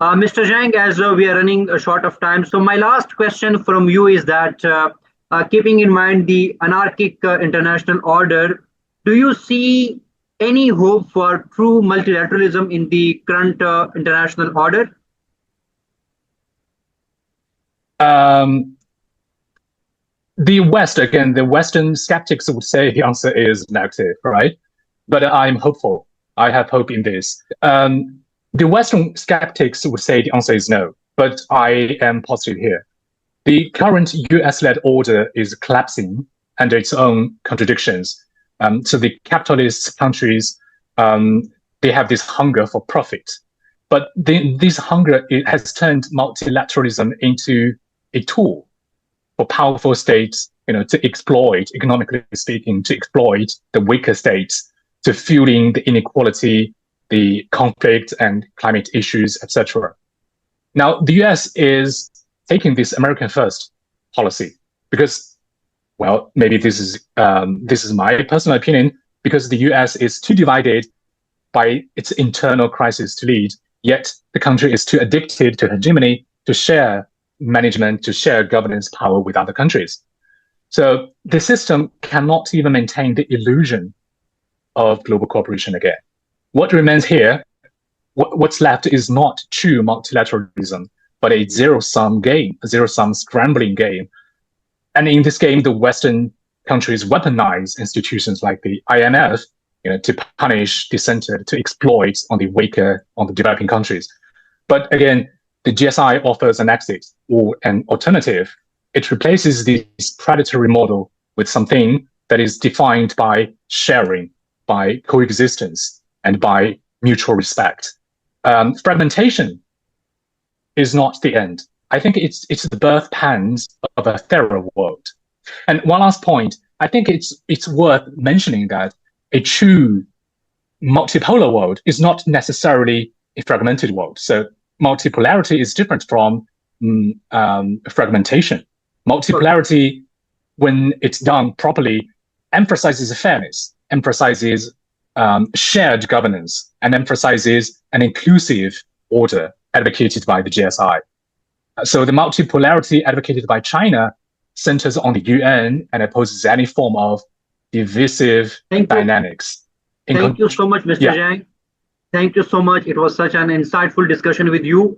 Mr. Zhang, as we are running short of time, so my last question from you is that keeping in mind the anarchic international order, do you see any hope for true multilateralism in the current international order? The West, again, the Western skeptics would say the answer is negative, right? But I'm hopeful. I have hope in this. The Western skeptics would say the answer is no, but I am positive here. The current US-led order is collapsing under its own contradictions. So the capitalist countries, they have this hunger for profit. But this hunger has turned multilateralism into a tool for powerful states, to exploit, economically speaking, to exploit the weaker states, to fueling the inequality, the conflict and climate issues, etc. Now, the US is taking this American first policy because, well, maybe this is my personal opinion, because the US is too divided by its internal crisis to lead, yet the country is too addicted to hegemony to share management, to share governance power with other countries. So the system cannot even maintain the illusion of global cooperation again. What remains here, what's left is not true multilateralism, but a zero-sum game, a zero-sum scrambling game. And in this game, the Western countries weaponize institutions like the IMF, to punish, dissented, to exploit on the weaker, on the developing countries. But again, the GSI offers an exit or an alternative. It replaces this predatory model with something that is defined by sharing, by coexistence, and by mutual respect. Fragmentation is not the end. I think it's the birth pangs of a fairer world. And one last point, I think it's worth mentioning that a true multipolar world is not necessarily a fragmented world. So multipolarity is different from fragmentation. Multipolarity, when it's done properly, emphasizes fairness, emphasizes shared governance, and emphasizes an inclusive order advocated by the GSI. So the multipolarity advocated by China centers on the UN and opposes any form of divisive dynamics. Thank you so much, Mr. Zhang. Thank you so much. It was such an insightful discussion with you.